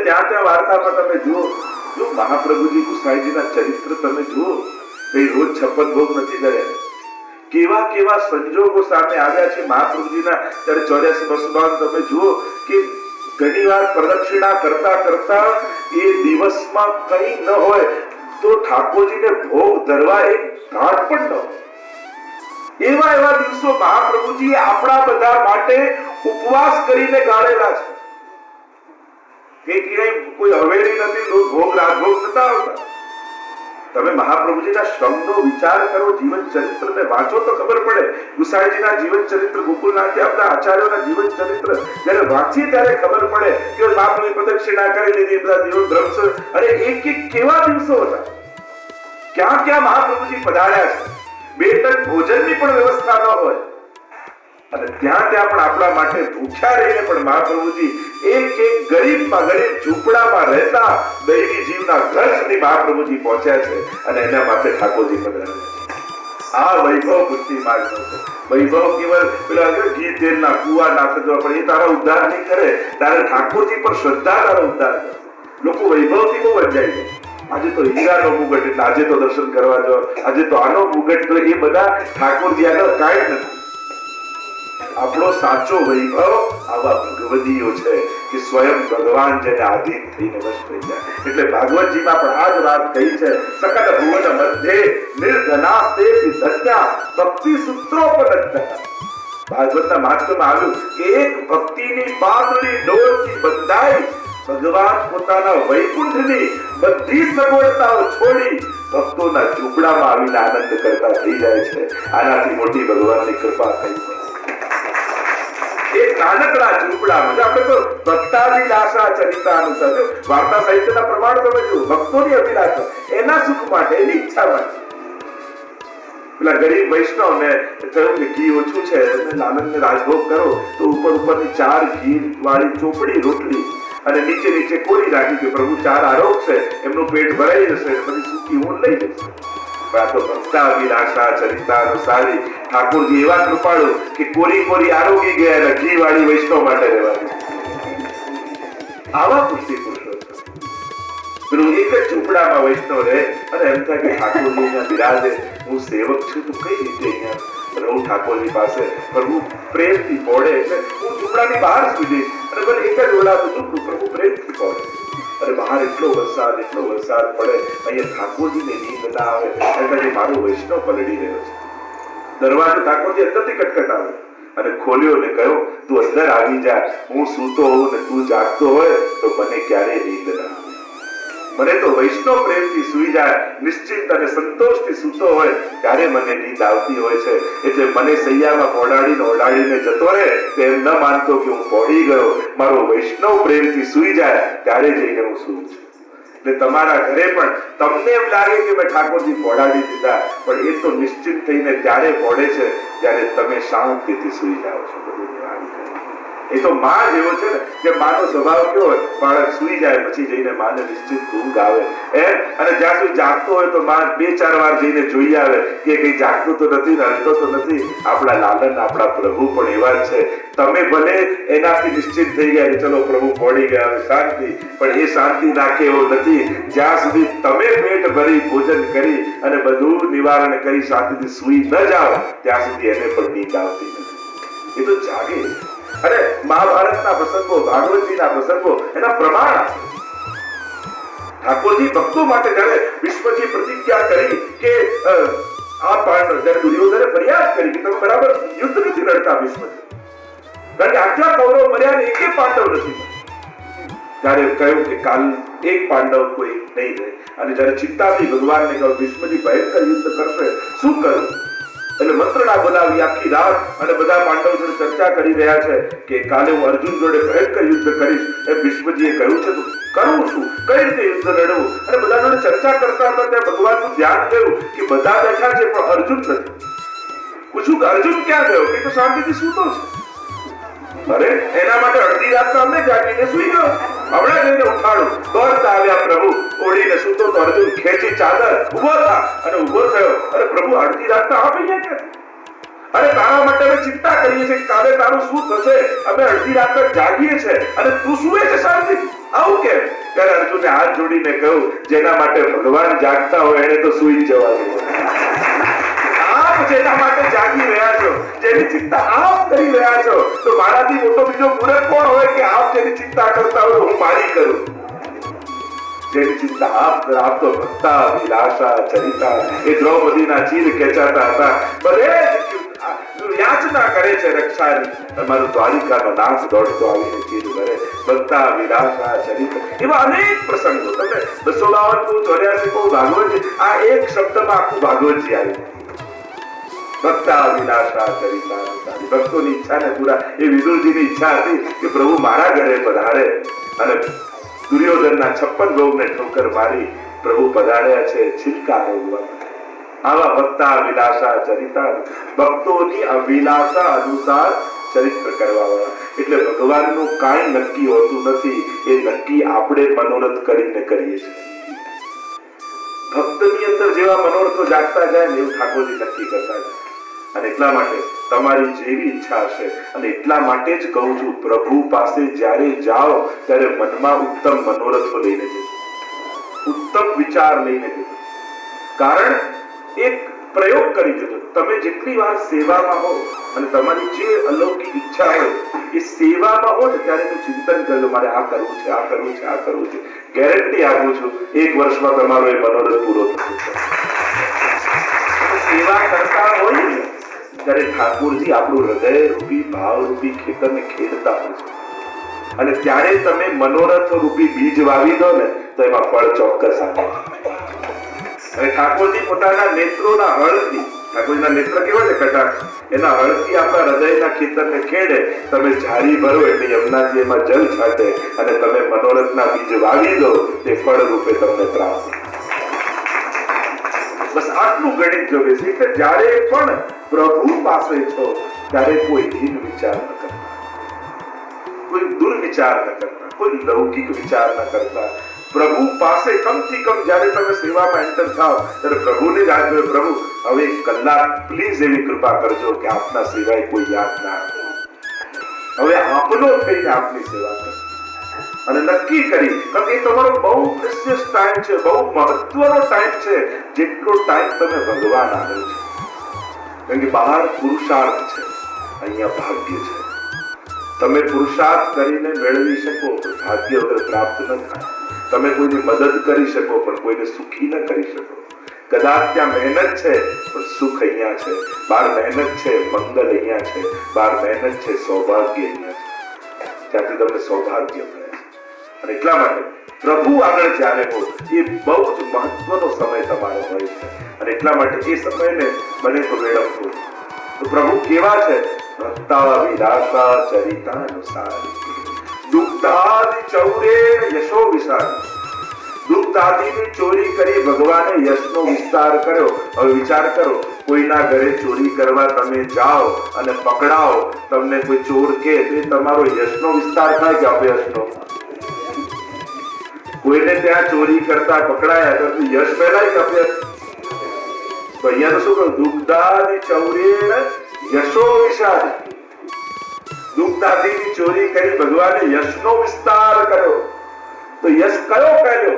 ત્યાં ત્યાં વાર્તામાં તમે જુઓ, જો મહાપ્રભુજી ગુસાઈજીના ચરિત્ર તમે જુઓ, કઈ રોજ 56 ભોગ નથી કર્યા. કેવા કેવા સંજોગો સામે આવ્યા છે મહાપ્રભુજીના. ત્યારે 84 બસુબાન તમે જુઓ કે ઘણી વાર પ્રદક્ષિણા કરતા કરતા એ દિવસમાં કઈ ન હોય તો ઠાકોરજીને ભોગ ધરવા એક ઘાટ પણ ન હોય. એવા એવા દિવસો મહાપ્રભુજીએ આપણા બધા માટે ઉપવાસ કરીને ગાળેલા છે. કોઈ હવેલી નથી, ભોગ રાજભોગ નતા આવતા. તમે મહાપ્રભુજીના શ્રમનો વિચાર કરો, જીવન ચરિત્રને વાંચો તો ખબર પડે. ગુસાઈજીના જીવન ચરિત્ર, ગોકુલનાથ આપણા આચાર્યોના જીવન ચરિત્ર જયારે વાંચીએ ત્યારે ખબર પડે કે મહાપ્રભુ પ્રદક્ષિણા કરી લીધી, બધા દિવસ ધર્મ, અરે એક એક કેવા દિવસો હતા. ક્યાં ક્યાં મહાપ્રભુજી પધાર્યા છે. 2 ટન ભોજનની પણ વ્યવસ્થા ન હોય અને ત્યાં ત્યાં પણ આપણા માટે ભૂખ્યા રહીને પણ મહાપ્રભુજી એક એક ગરીબમાં ગરીબ ઝૂંપડામાં રહેતા દૈવી જીવના ઘર સુધી મહાપ્રભુજી પહોંચ્યા છે અને એના માટે ઠાકોરજી પધાર્યા. આ વૈભવ ભક્તિ માર્ગનો છે. વૈભવ કેવળ પેલા ઘી તેલના કુવા નાખવા પણ એ તારા ઉદ્ધાર નહીં કરે. તારે ઠાકોરજી પર શ્રદ્ધા તારો ઉદ્ધાર કરે. લોકો વૈભવથી બહુ વંચાય છે. આજે તો હીરાનો મુગટ, એટલે આજે તો દર્શન કરવા જાઓ, આજે તો આનો મુગટ, તો એ બધા ઠાકોરજી આગળ કાંઈ નથી. આપણો સાચો વૈભવ આવા ભગવદીઓ છે કે સ્વયં ભગવાન જેને આધીન થઈને વશ થઈ જાય. એટલે ભાગવતજીમાં પણ આ જ વાત કહી છે, સકલ ભુવન મધ્યે નિર્ધનાસ્તે ધન્યા ભક્તિ સૂત્રોપનદ્ધઃ. ભાગવતના મહાત્મ્યમાં આવ્યું કે એક ભક્તિની પાંદડી ડોરથી બંધાઈ ભગવાન પોતાના વૈકુંઠની બધી સગવડતાઓ છોડી ભક્તોના ઝૂંપડામાં આવીને આનંદ કરતા થઈ જાય છે. આનાથી મોટી ભગવાનની કૃપા થઈ છે. એક નાનકડા ઝૂંપડામાં આપણે તો ભક્તાભિલાષા ચરિતાનુસાર વાર્તા સાહિત્યના પ્રમાણ તમે જુઓ, ભક્તોની અભિલાષા એના સુખ માટે, એની ઈચ્છા માટે. પેલા ગરીબ વૈષ્ણવને કહ્યું કે ઘી ઓછું છે, લાલનને રાજભોગ કરો, તો ઉપરની 4 ઘી વાળી ચોપડી રોટલી અને નીચે કોરી રાખી કે પ્રભુ 4 આરોગશે, એમનું પેટ ભરાઈ જશે, પછી સૂકી ઊંઘ લઈ જશે. આ તો ભક્તાભિલાષા ચરિતાનુસારી ઠાકોરજી એવા કૃપાળુ કે કોરી આરોગી ગયા અને ઘી વાળી વૈષ્ણવ માટે રહેવા. આવા પુષ્ટિ પુરુષોત્તમ. પેલું એક જ ઝૂંપડામાં વૈષ્ણવ રહે અને એમ થાય કે ઠાકોરજી અહીંયા બિરાજે, હું સેવક છું, તો કઈ રીતે અહીંયા રહું ઠાકોરજી પાસે. પ્રભુ પ્રેમથી પોડે એટલે હું ઝૂંપડાની બહાર સુઈ જઈશ અને ભલે એક જ ઓરડાનું ઝૂંપડું, પ્રભુ પ્રેમથી પોડે. અને બહાર એટલો વરસાદ પડે, અહીંયા ઠાકોરજીને નીંદ ના આવે, એટલે મારો વૈષ્ણવ પલળી રહ્યો છે. દરવાજો ઠાકોરજી અંદરથી ખટખટાવ્યો અને ખોલ્યો ને કહ્યું, તું અંદર આવી જા. હું સૂતો હોઉં ને તું જાગતો હોય તો મને ક્યારેય નીંદ ના આવે. મને તો વૈષ્ણવ પ્રેમથી સૂઈ જાય, નિશ્ચિંત અને સંતોષથી સૂતો હોય ત્યારે મને નીંદ આવતી હોય છે. એટલે મને સૈયામાં ઓડાડીને જતો રહે તેમ ન માનતો કે હું પહોંચી ગયો. મારો વૈષ્ણવ પ્રેમથી સૂઈ જાય ત્યારે જઈને હું સૂઉં છું. એટલે તમારા ઘરે પણ તમને એમ લાગે કે મેં ઠાકોરજી પહોંચાડી દીધા, પણ એ તો નિશ્ચિત થઈને ત્યારે પહોંચે છે જ્યારે તમે શાંતિથી સૂઈ જાઓ છો. એ તો માં જેવો છે ને, કે માનો સ્વભાવ કેવો હોય, બાળક સૂઈ જાય પછી જઈને માને નિશ્ચિત ઊંઘ આવે અને જ્યાં સુધી જાગતો હોય તો માં 2-4 વાર જઈને જોઈ આવે કે કઈ જાગતું તો નથી, રડતો તો નથી. આપણા લાલન, આપણા પ્રભુ પણ એવા છે. તમે ભલે એનાથી નિશ્ચિત થઈ ગયા કે ચલો પ્રભુ પહોંચી ગયા, શાંતિ, પણ એ શાંતિ નાખે એવો નથી. જ્યાં સુધી તમે પેટ ભરી ભોજન કરી અને બધું નિવારણ કરી શાંતિથી સૂઈ ન જાઓ ત્યાં સુધી એને પણ નીંદ આવતી નથી. એ તો જાગે. અરે મહાભારતના પ્રસંગો, ભાગવતજીના પ્રસંગો એના પ્રમાણ. ઠાકોરજી ભક્તો માટે જયારે વિશ્વજી પ્રતિજ્ઞા કરી કે આ પાંડવ, જયારે દુર્યોધને ફરિયાદ કરી કે તમે બરાબર યુદ્ધ નથી લડતા વિશ્વજી, કારણ કે આટલા કૌરવ મર્યા ને એકે પાંડવ નથી. ત્યારે કહ્યું કે કાલ એક પાંડવ કોઈ નહીં રહે. અને જયારે ચિંતાથી ભગવાનને કહ્યું વિશ્વજી ભયંકર યુદ્ધ કરશે, શું કરું? એટલે મંત્રણા બોલાવી આખી રાત અને બધા પાંડવ જોડે ચર્ચા કરી રહ્યા છે કે કાલે હું અર્જુન જોડે ભયંકર યુદ્ધ કરીશ. એ વિશ્વજીએ કહ્યું છે તો કરવું શું, કઈ રીતે યુદ્ધ લડવું? અને બધા જોડે ચર્ચા કરતા હતા ત્યાં ભગવાનનું ધ્યાન થયું કે બધા બેઠા છે પણ અર્જુન નથી. પૂછું કે અર્જુન ક્યાં ગયો? કે તો શાંતિથી સૂતો છે. અરે એના માટે અડધી રાત અમે જાગીને સુઈ ગયો. હમણાં જઈને ઉઠાડું. દોડતા આવ્યા પ્રભુ, ઓડીને સૂતો તો અર્જુન ખેંચી ચાદર ઉભો થા અને ઉભો થયો. અરે પ્રભુ, અડધી રાતના આપ અહીંયા ક્યાં? અરે તારા માટે અમે ચિંતા કરીએ છીએ કાલે તારું શું થશે. અમે અડધી રાત જાગીએ છીએ અને તું સુવે છે શાંતિથી. આવું કેમ? ત્યારે અર્જુને હાથ જોડીને કહ્યું, જેના માટે ભગવાન જાગતા હોય એને તો સુઈ જવા દો. આપ જેના માટે જાગી રહ્યા છો, જેની ચિંતા આપ કરી રહ્યા છો, તો મારાથી મોટો બીજો મૂર્ખ કોણ હોય કે આપ જેની ચિંતા કરતા હોય હું મારી કરું? જેની ચિંતા આપ તો ભક્તા વિલાસા ચરિતા. એ દ્રૌપદીના ચીર ખેંચાતા હતા, ભલે યાચના કરે છે રક્ષાની, તમારું દ્વારિકાનો નાથ દોડતો આવીને ચીર ભરે. ભક્તા વિલાસા ચરિતા, એવા અનેક પ્રસંગો. તમે 252 84 ભાગવત, આ એક શબ્દમાં આખું ભાગવતજી આવી. ભક્તા વિલાસા ચરિતા. ભક્તોની ઈચ્છાને પૂરા, એ વિદુરજીની ઈચ્છા હતી કે પ્રભુ મારા ઘરે પધારે, અને દુર્યોધનના 56 ભોગને ઠોકર મારી પ્રભુ પધાર્યા છે છિલકા રોગવા. આવા ભક્તા વિલાસા ચરિતા, ભક્તોની અવિલાસા અનુસાર ચરિત્ર કરવા વાળા. એટલે ભગવાનનું કાંઈ નક્કી હોતું નથી, એ નક્કી આપણે મનોરથ કરીને કરીએ છીએ. ભક્તની અંદર જેવા મનોરથો જાગતા જાય ને એવું ઠાકોરજી નક્કી કરતા જાય. અને એટલા માટે તમારી જેવી ઈચ્છા હશે, અને એટલા માટે જ કહું છું, પ્રભુ પાસે જ્યારે જાઓ ત્યારે મનમાં ઉત્તમ મનોરથો લઈને જજો, ઉત્તમ વિચાર લઈને જજો. કારણ એક પ્રયોગ કરી જજો. તમે જેટલી વાર સેવામાં હો અને તમારી જે અલૌકિક ઈચ્છા હોય એ સેવામાં હો ને ત્યારે એનું ચિંતન કરજો, મારે આ કરવું છે, આ કરવું છે, આ કરવું છે. ગેરંટી આપું છું, 1 વર્ષમાં તમારો એ મનોરથ પૂરો થશે. સેવા કરતા હોય ને ત્યારે ઠાકોરજી આપણું હૃદય રૂપી ભાવ રૂપી ખેતરને ખેડતા હોય છે, અને ત્યારે તમે મનોરથ રૂપી બીજ વાવી દો ને તો એમાં ફળ ચોક્કસ આવે. અને ઠાકોરજી પોતાના નેત્રોના હળથી, ઠાકોરજીના નેત્ર કેવા છે કટાક્ષ, એના હળથી આપણા હૃદયના ખેતરને ખેડે. તમે ઝારી ભરો એટલે યમુનાજી એમાં જલ છાંટે, અને તમે મનોરથના બીજ વાવી દો, તે ફળ રૂપે તમને પ્રાપ્ત. બસ આટલું ગણિત જોવે છે. એટલે જ્યારે પણ પ્રભુ પાસે છો ત્યારે કોઈ હીન વિચાર ન કરતા, કોઈ દુર્વિચાર ન કરતા, કોઈ લૌકિક વિચાર ન કરતા. પ્રભુ પાસે કમથી કમ જ્યારે તમે સેવામાં એન્ટર થાવ ત્યારે પ્રભુને જ યાદ કરો, પ્રભુ હવે 1 કલાક પ્લીઝ એવી કૃપા કરજો કે આપના સિવાય કોઈ યાદ ના આવે. હવે આપનો થઈને આપની સેવા કરો. અને નક્કી કરી, કારણ કે તમારો બહુ પ્રેશિયસ ટાઈમ છે, બહુ મહત્વનો ટાઈમ છે, જેટલો ટાઈમ તમે ભગવાન આપ્યો છે. કારણ કે બહાર પુરુષાર્થ છે, અહીંયા ભાગ્ય છે. તમે પુરુષાર્થ કરીને મેળવી શકો પણ ભાગ્ય વગર પ્રાપ્ત ન થાય. તમે કોઈની મદદ કરી શકો પણ કોઈને સુખી ન કરી શકો. કદાચ ત્યાં મહેનત છે પણ સુખ અહીંયા છે, બહાર મહેનત છે મંગલ અહીંયા છે, બહાર મહેનત છે સૌભાગ્ય અહીંયા છે. ત્યાંથી તમને સૌભાગ્ય મળે છે. અને એટલા માટે પ્રભુ આગળ જ્યારે હો એ બહુ જ મહત્વનો સમય તમારો હોય છે. અને એટલા માટે એ સમયને બને તો મેળવવો. તો પ્રભુ કેવા છે? ભક્તા વિલાસા ચરિતાનુસાર, દુગ્ધાદિ ચૌરેણ યશો વિશાળ. દુગ્ધાદિની ચોરી કરી ભગવાને યશનો વિસ્તાર કર્યો. હવે વિચાર કરો, કોઈના ઘરે ચોરી કરવા તમે જાઓ અને પકડાઓ, તમને કોઈ ચોર કે તો તમારો યશનો વિસ્તાર થાય કે અપયશનો? કોઈને ત્યાં ચોરી કરતા પકડાયા તો યશ ફેલાય કે અપયશ? તો અહીંયા તો શું કહ્યું? દુગ્ધાદિ ચૌરેણ યશો વિશાળ. દુગ્ધાદિની ચોરી કરી ભગવાને યશનો વિસ્તાર કર્યો. તો યશ કયો કર્યો?